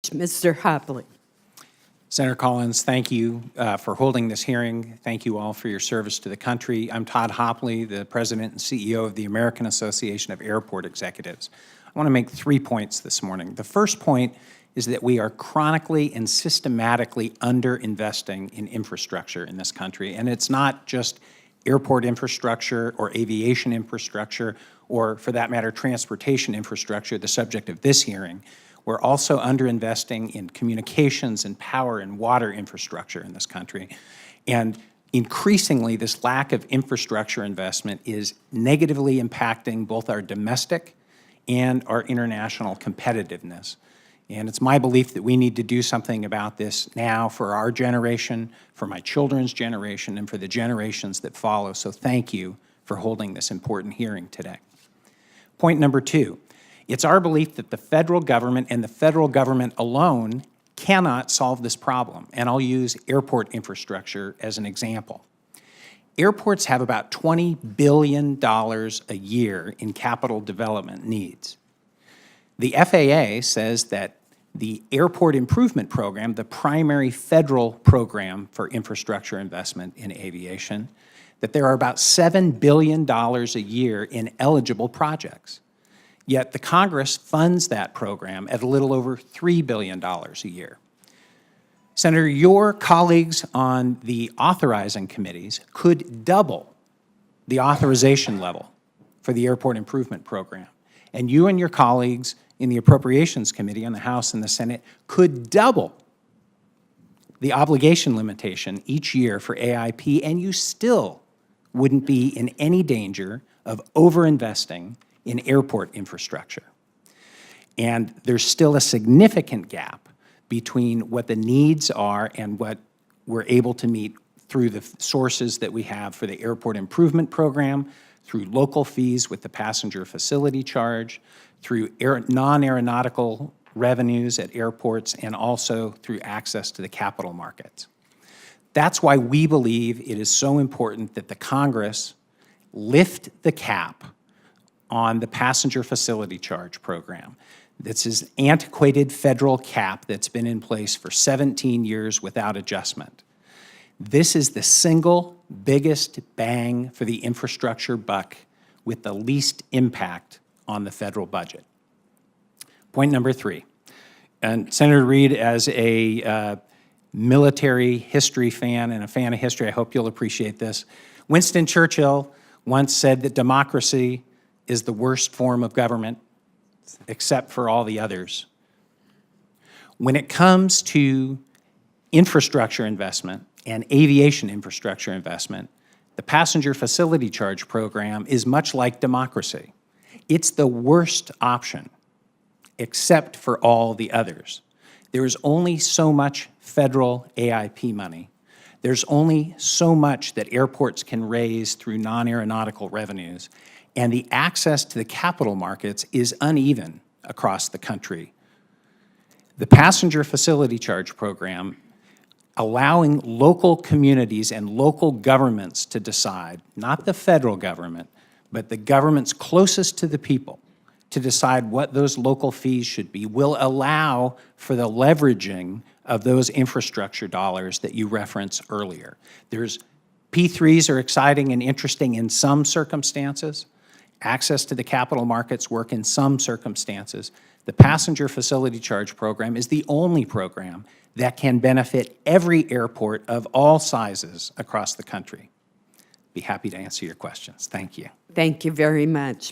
Mr. Hauptli. Senator Collins, thank you for holding this hearing. Thank you all for your service to the country. I'm Todd Hauptli, the President and CEO of the American Association of Airport Executives. I want to make 3 points this morning. The first point is that we are chronically and systematically underinvesting in infrastructure in this country. And it's not just airport infrastructure or aviation infrastructure, or for that matter, transportation infrastructure, the subject of this hearing. We're also underinvesting in communications and power and water infrastructure in this country. And increasingly, this lack of infrastructure investment is negatively impacting both our domestic and our international competitiveness. And it's my belief that we need to do something about this now for our generation, for my children's generation, and for the generations that follow. So thank you for holding this important hearing today. Point number 2. It's our belief that the federal government and the federal government alone cannot solve this problem, and I'll use airport infrastructure as an example. Airports have about $20 billion a year in capital development needs. The FAA says that the Airport Improvement Program, the primary federal program for infrastructure investment in aviation, that there are about $7 billion a year in eligible projects. Yet the Congress funds that program at a little over $3 billion a year. Senator, your colleagues on the authorizing committees could double the authorization level for the Airport Improvement Program. And you and your colleagues in the Appropriations Committee on the House and the Senate could double the obligation limitation each year for AIP, and you still wouldn't be in any danger of overinvesting in airport infrastructure. And there's still a significant gap between what the needs are and what we're able to meet through the sources that we have for the Airport Improvement Program, through local fees with the passenger facility charge, through non-aeronautical revenues at airports, and also through access to the capital markets. That's why we believe it is so important that the Congress lift the cap on the passenger facility charge program. This is an antiquated federal cap that's been in place for 17 years without adjustment. This is the single biggest bang for the infrastructure buck with the least impact on the federal budget. Point number 3, and Senator Reid, as a military history fan and a fan of history, I hope you'll appreciate this. Winston Churchill once said that democracy is the worst form of government, except for all the others. When it comes to infrastructure investment and aviation infrastructure investment, the passenger facility charge program is much like democracy. It's the worst option, except for all the others. There is only so much federal AIP money. There's only so much that airports can raise through non-aeronautical revenues, and the access to the capital markets is uneven across the country. The passenger facility charge program, allowing local communities and local governments to decide, not the federal government, but the governments closest to the people, to decide what those local fees should be, will allow for the leveraging of those infrastructure dollars that you referenced earlier. P3s are exciting and interesting in some circumstances. Access to the capital markets work in some circumstances. The passenger facility charge program is the only program that can benefit every airport of all sizes across the country. Be happy to answer your questions. Thank you. Thank you very much.